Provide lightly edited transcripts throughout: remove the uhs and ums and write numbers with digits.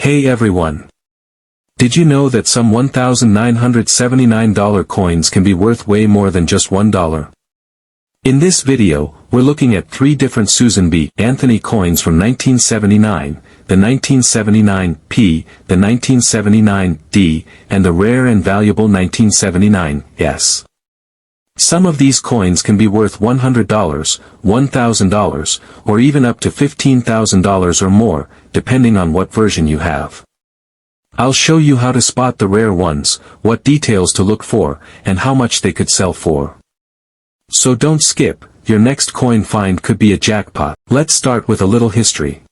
Hey everyone! Did you know that some $1,979 coins can be worth way more than just $1? In this video, we're looking at 3 different Susan B. Anthony coins from 1979, the 1979P, the 1979D, and the rare and valuable 1979S. Some of these coins can be worth $100, $1,000, or even up to $15,000 or more, depending on what version you have. I'll show you how to spot the rare ones, what details to look for, and how much they could sell for. So don't skip, your next coin find could be a jackpot. Let's start with a little history.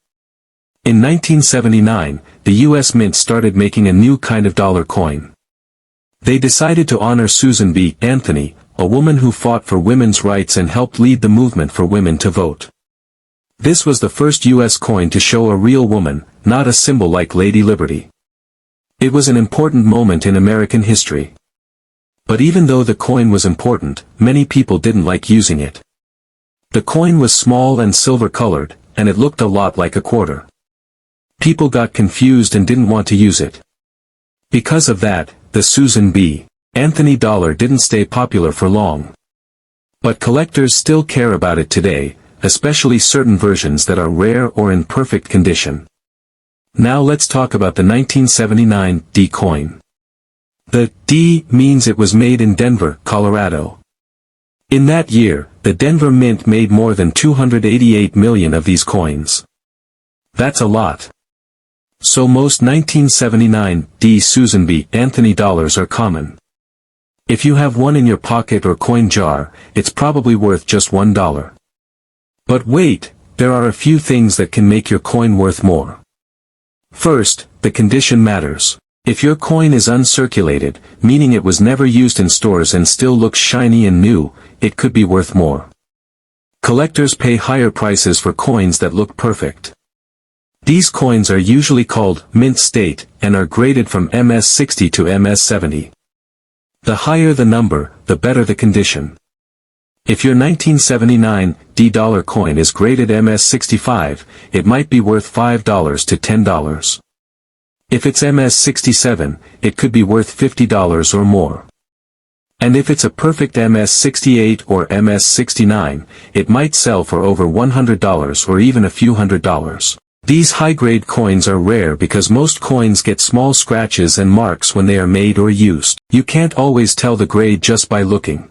In 1979, the U.S. Mint started making a new kind of dollar coin. They decided to honor Susan B. Anthony, a woman who fought for women's rights and helped lead the movement for women to vote. This was the first U.S. coin to show a real woman, not a symbol like Lady Liberty. It was an important moment in American history. But even though the coin was important, many people didn't like using it. The coin was small and silver-colored, and it looked a lot like a quarter. People got confused and didn't want to use it. Because of that, the Susan B. Anthony dollar didn't stay popular for long. But collectors still care about it today, especially certain versions that are rare or in perfect condition. Now let's talk about the 1979 D coin. The D means it was made in Denver, Colorado. In that year, the Denver Mint made more than 288 million of these coins. That's a lot. So most 1979 D Susan B. Anthony dollars are common. If you have one in your pocket or coin jar, it's probably worth just $1. But wait, there are a few things that can make your coin worth more. First, the condition matters. If your coin is uncirculated, meaning it was never used in stores and still looks shiny and new, it could be worth more. Collectors pay higher prices for coins that look perfect. These coins are usually called mint state and are graded from MS60 to MS70. The higher the number, the better the condition. If your 1979 D dollar coin is graded MS65, it might be worth $5 to $10. If it's MS67, it could be worth $50 or more. And if it's a perfect MS68 or MS69, it might sell for over $100 or even a few $100s. These high-grade coins are rare because most coins get small scratches and marks when they are made or used. You can't always tell the grade just by looking.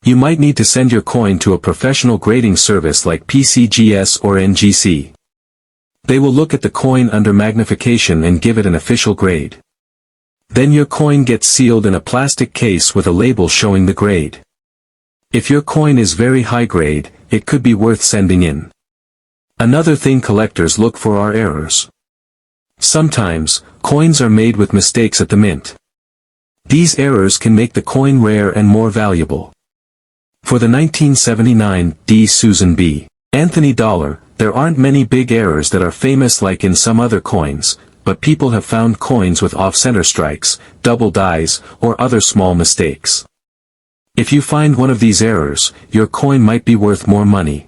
You might need to send your coin to a professional grading service like PCGS or NGC. They will look at the coin under magnification and give it an official grade. Then your coin gets sealed in a plastic case with a label showing the grade. If your coin is very high grade, it could be worth sending in. Another thing collectors look for are errors. Sometimes, coins are made with mistakes at the mint. These errors can make the coin rare and more valuable. For the 1979 D Susan B. Anthony dollar, there aren't many big errors that are famous like in some other coins, but people have found coins with off-center strikes, double dies, or other small mistakes. If you find one of these errors, your coin might be worth more money.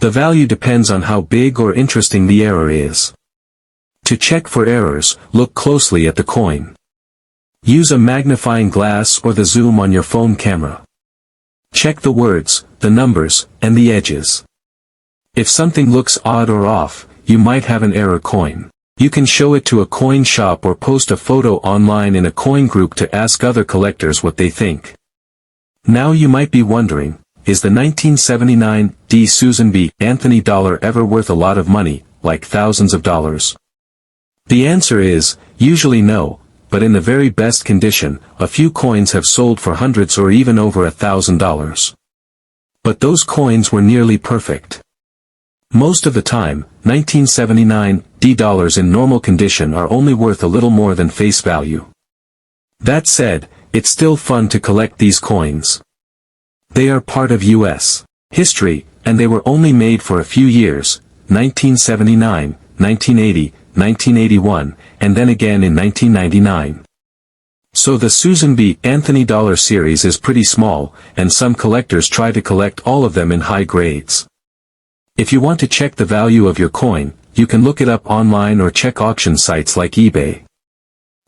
The value depends on how big or interesting the error is. To check for errors, look closely at the coin. Use a magnifying glass or the zoom on your phone camera. Check the words, the numbers, and the edges. If something looks odd or off, you might have an error coin. You can show it to a coin shop or post a photo online in a coin group to ask other collectors what they think. Now you might be wondering, is the 1979 D Susan B. Anthony dollar ever worth a lot of money, like thousands of dollars? The answer is, usually no, but in the very best condition, a few coins have sold for hundreds or even over $1,000. But those coins were nearly perfect. Most of the time, 1979 D dollars in normal condition are only worth a little more than face value. That said, it's still fun to collect these coins. They are part of U.S. history, and they were only made for a few years, 1979, 1980, 1981, and then again in 1999. So the Susan B. Anthony dollar series is pretty small, and some collectors try to collect all of them in high grades. If you want to check the value of your coin, you can look it up online or check auction sites like eBay.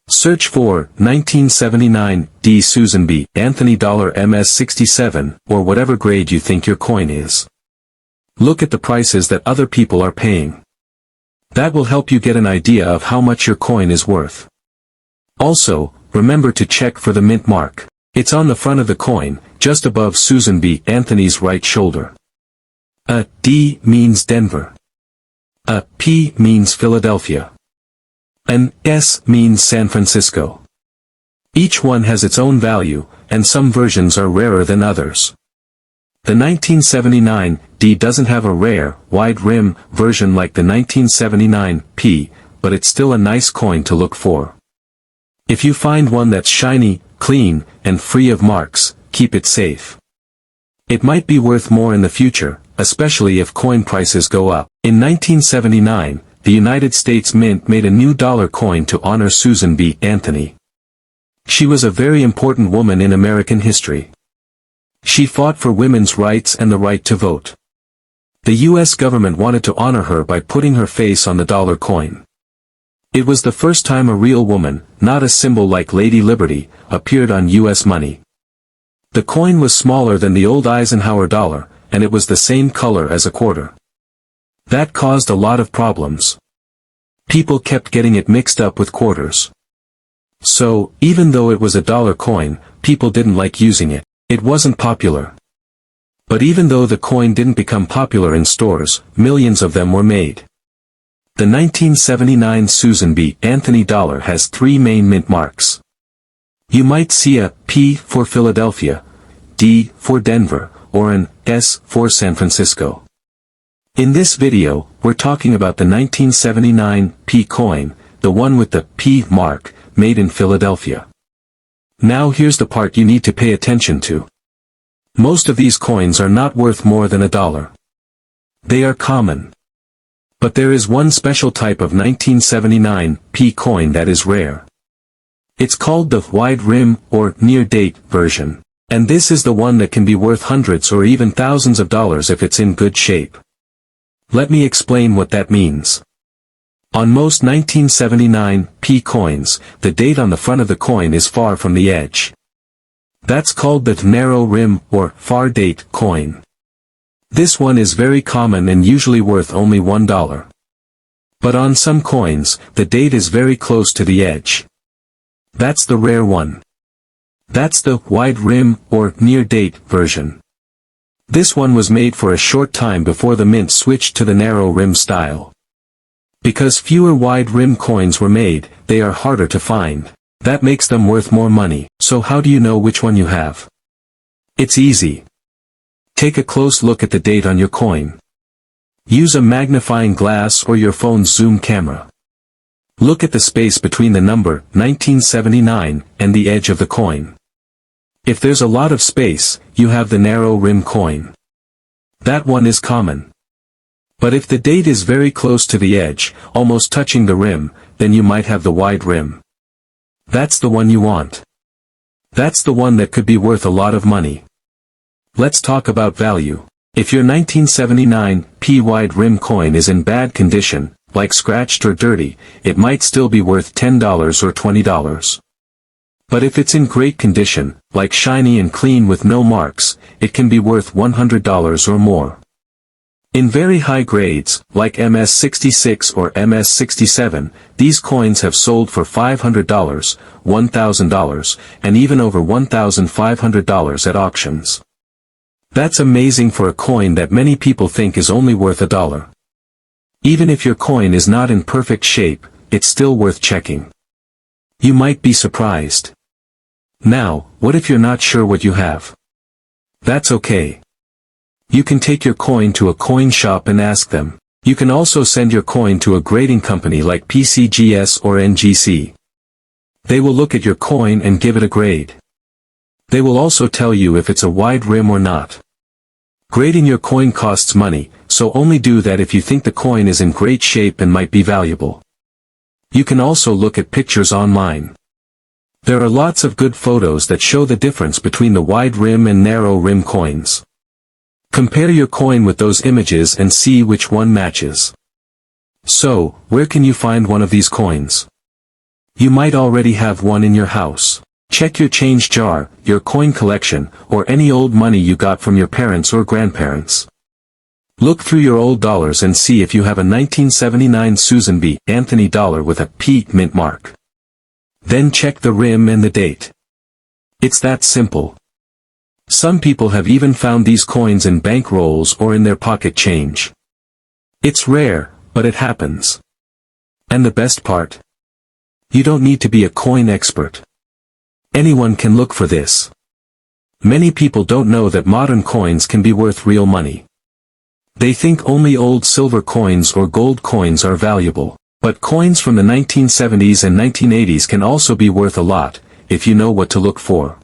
Search for 1979 D Susan B. Anthony $MS67 or whatever grade you think your coin is. Look at the prices that other people are paying. That will help you get an idea of how much your coin is worth. Also, remember to check for the mint mark. It's on the front of the coin, just above Susan B. Anthony's right shoulder. A D means Denver. A P means Philadelphia. An S means San Francisco. Each one has its own value, and some versions are rarer than others. The 1979 D doesn't have a rare, wide rim version like the 1979 P, but it's still a nice coin to look for. If you find one that's shiny, clean, and free of marks, keep it safe. It might be worth more in the future, especially if coin prices go up. In 1979, the United States Mint made a new dollar coin to honor Susan B. Anthony. She was a very important woman in American history. She fought for women's rights and the right to vote. The U.S. government wanted to honor her by putting her face on the dollar coin. It was the first time a real woman, not a symbol like Lady Liberty, appeared on U.S. money. The coin was smaller than the old Eisenhower dollar, and it was the same color as a quarter. That caused a lot of problems. People kept getting it mixed up with quarters. So, even though it was a dollar coin, people didn't like using it. It wasn't popular. But even though the coin didn't become popular in stores, millions of them were made. The 1979 Susan B. Anthony dollar has three main mint marks. You might see a P for Philadelphia, D for Denver, or an S for San Francisco. In this video, we're talking about the 1979 P coin, the one with the P mark, made in Philadelphia. Now here's the part you need to pay attention to. Most of these coins are not worth more than $1. They are common. But there is one special type of 1979 P coin that is rare. It's called the wide rim or near date version, and this is the one that can be worth hundreds or even thousands of dollars if it's in good shape. Let me explain what that means. On most 1979 P coins, the date on the front of the coin is far from the edge. That's called the narrow rim or far date coin. This one is very common and usually worth only $1. But on some coins, the date is very close to the edge. That's the rare one. That's the wide rim or near date version. This one was made for a short time before the mint switched to the narrow rim style. Because fewer wide rim coins were made, they are harder to find. That makes them worth more money. So how do you know which one you have? It's easy. Take a close look at the date on your coin. Use a magnifying glass or your phone's zoom camera. Look at the space between the number 1979 and the edge of the coin. If there's a lot of space, you have the narrow rim coin. That one is common. But if the date is very close to the edge, almost touching the rim, then you might have the wide rim. That's the one you want. That's the one that could be worth a lot of money. Let's talk about value. If your 1979 P wide rim coin is in bad condition, like scratched or dirty, it might still be worth $10 or $20. But if it's in great condition, like shiny and clean with no marks, it can be worth $100 or more. In very high grades, like MS66 or MS67, these coins have sold for $500, $1,000, and even over $1,500 at auctions. That's amazing for a coin that many people think is only worth $1. Even if your coin is not in perfect shape, it's still worth checking. You might be surprised. Now, what if you're not sure what you have? That's okay. You can take your coin to a coin shop and ask them. You can also send your coin to a grading company like PCGS or NGC. They will look at your coin and give it a grade. They will also tell you if it's a wide rim or not. Grading your coin costs money, so only do that if you think the coin is in great shape and might be valuable. You can also look at pictures online. There are lots of good photos that show the difference between the wide rim and narrow rim coins. Compare your coin with those images and see which one matches. So, where can you find one of these coins? You might already have one in your house. Check your change jar, your coin collection, or any old money you got from your parents or grandparents. Look through your old dollars and see if you have a 1979 Susan B. Anthony dollar with a P mint mark. Then check the rim and the date. It's that simple. Some people have even found these coins in bank rolls or in their pocket change. It's rare, but it happens. And the best part? You don't need to be a coin expert. Anyone can look for this. Many people don't know that modern coins can be worth real money. They think only old silver coins or gold coins are valuable, but coins from the 1970s and 1980s can also be worth a lot, if you know what to look for.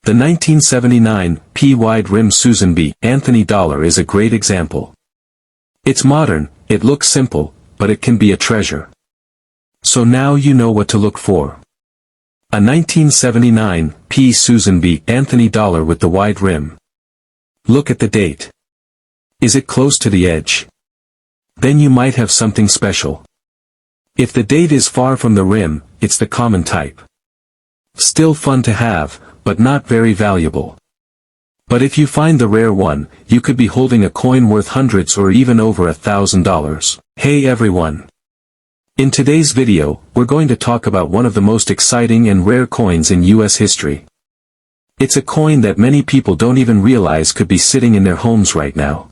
The 1979 P wide rim Susan B. Anthony dollar is a great example. It's modern, it looks simple, but it can be a treasure. So now you know what to look for. A 1979 P Susan B. Anthony dollar with the wide rim. Look at the date. Is it close to the edge? Then you might have something special. If the date is far from the rim, it's the common type. Still fun to have, but not very valuable. But if you find the rare one, you could be holding a coin worth hundreds or even over $1,000. Hey everyone! In today's video, we're going to talk about one of the most exciting and rare coins in US history. It's a coin that many people don't even realize could be sitting in their homes right now.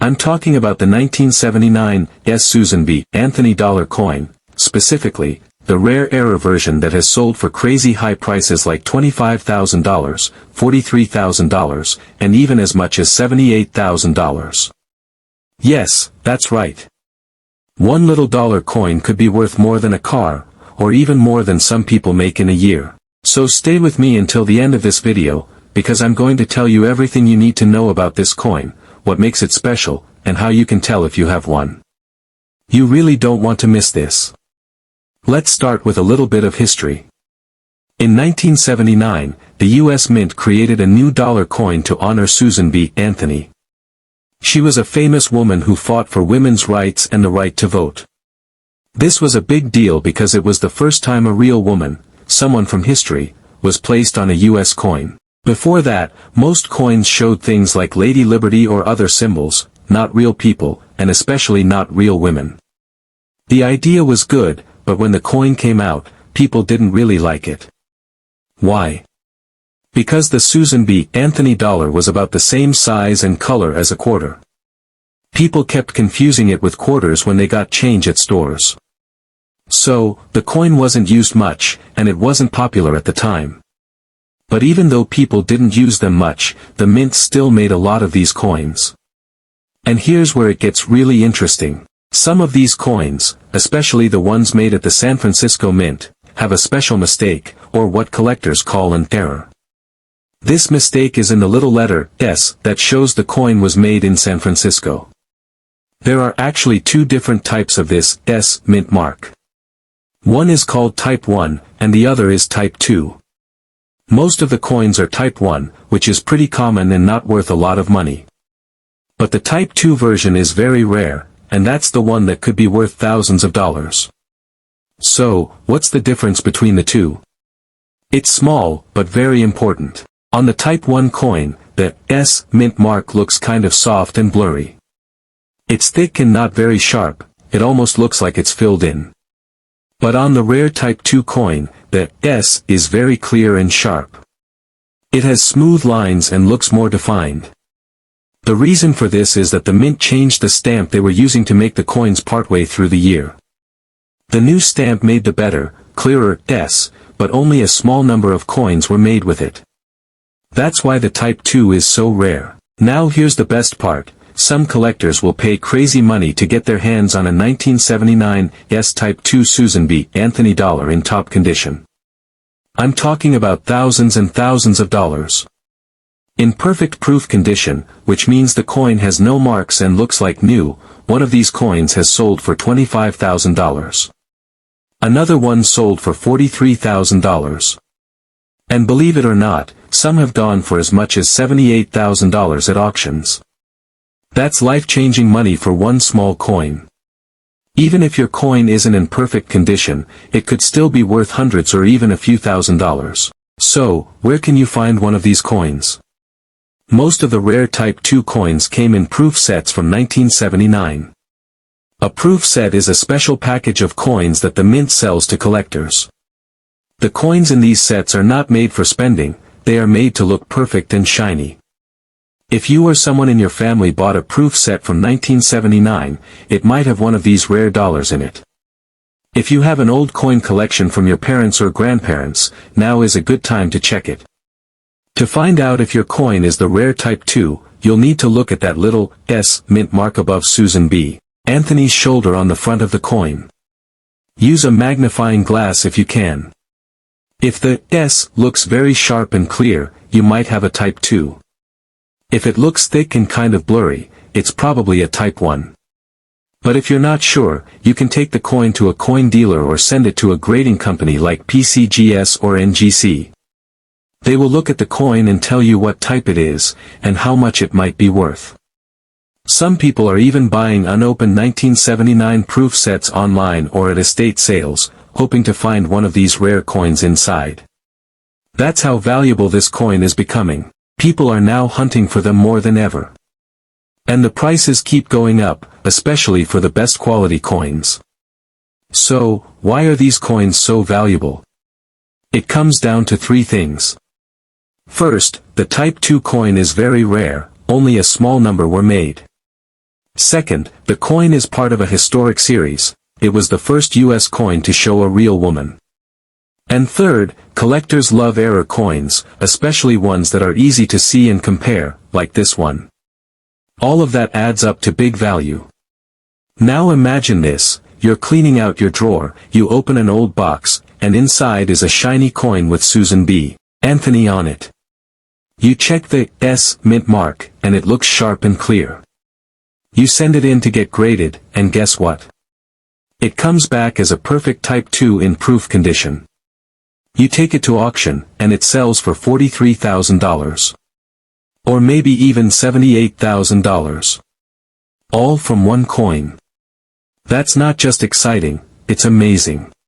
I'm talking about the 1979 Susan B. Anthony dollar coin, specifically, the rare era version that has sold for crazy high prices like $25,000, $43,000, and even as much as $78,000. Yes, that's right. One little dollar coin could be worth more than a car, or even more than some people make in a year. So stay with me until the end of this video, because I'm going to tell you everything you need to know about this coin, what makes it special, and how you can tell if you have one. You really don't want to miss this. Let's start with a little bit of history. In 1979, the U.S. Mint created a new dollar coin to honor Susan B. Anthony. She was a famous woman who fought for women's rights and the right to vote. This was a big deal because it was the first time a real woman, someone from history, was placed on a U.S. coin. Before that, most coins showed things like Lady Liberty or other symbols, not real people, and especially not real women. The idea was good, but when the coin came out, people didn't really like it. Why? Because the Susan B. Anthony dollar was about the same size and color as a quarter. People kept confusing it with quarters when they got change at stores. So, the coin wasn't used much, and it wasn't popular at the time. But even though people didn't use them much, the mint still made a lot of these coins. And here's where it gets really interesting. Some of these coins, especially the ones made at the San Francisco Mint, have a special mistake, or what collectors call an error. This mistake is in the little letter S that shows the coin was made in San Francisco. There are actually two different types of this S mint mark. One is called Type 1, and the other is Type 2. Most of the coins are Type 1, which is pretty common and not worth a lot of money. But the Type 2 version is very rare, and that's the one that could be worth thousands of dollars. So, what's the difference between the two? It's small, but very important. On the Type 1 coin, the S mint mark looks kind of soft and blurry. It's thick and not very sharp, it almost looks like it's filled in. But on the rare Type 2 coin, the S is very clear and sharp. It has smooth lines and looks more defined. The reason for this is that the mint changed the stamp they were using to make the coins partway through the year. The new stamp made the better, clearer S, but only a small number of coins were made with it. That's why the Type 2 is so rare. Now here's the best part. Some collectors will pay crazy money to get their hands on a 1979 S Type 2 Susan B. Anthony dollar in top condition. I'm talking about thousands and thousands of dollars. In perfect proof condition, which means the coin has no marks and looks like new, one of these coins has sold for $25,000. Another one sold for $43,000. And believe it or not, some have gone for as much as $78,000 at auctions. That's life-changing money for one small coin. Even if your coin isn't in perfect condition, it could still be worth hundreds or even a few $1,000s. So, where can you find one of these coins? Most of the rare Type 2 coins came in proof sets from 1979. A proof set is a special package of coins that the mint sells to collectors. The coins in these sets are not made for spending, they are made to look perfect and shiny. If you or someone in your family bought a proof set from 1979, it might have one of these rare dollars in it. If you have an old coin collection from your parents or grandparents, now is a good time to check it. To find out if your coin is the rare Type 2, you'll need to look at that little S mint mark above Susan B. Anthony's shoulder on the front of the coin. Use a magnifying glass if you can. If the S looks very sharp and clear, you might have a Type 2. If it looks thick and kind of blurry, it's probably a Type 1. But if you're not sure, you can take the coin to a coin dealer or send it to a grading company like PCGS or NGC. They will look at the coin and tell you what type it is, and how much it might be worth. Some people are even buying unopened 1979 proof sets online or at estate sales, hoping to find one of these rare coins inside. That's how valuable this coin is becoming. People are now hunting for them more than ever. And the prices keep going up, especially for the best quality coins. So, why are these coins so valuable? It comes down to three things. First, the Type 2 coin is very rare, only a small number were made. Second, the coin is part of a historic series, it was the first US coin to show a real woman. And third, collectors love error coins, especially ones that are easy to see and compare, like this one. All of that adds up to big value. Now imagine this, you're cleaning out your drawer, you open an old box, and inside is a shiny coin with Susan B. Anthony on it. You check the S mint mark, and it looks sharp and clear. You send it in to get graded, and guess what? It comes back as a perfect Type 2 in proof condition. You take it to auction, and it sells for $43,000. Or maybe even $78,000. All from one coin. That's not just exciting, it's amazing.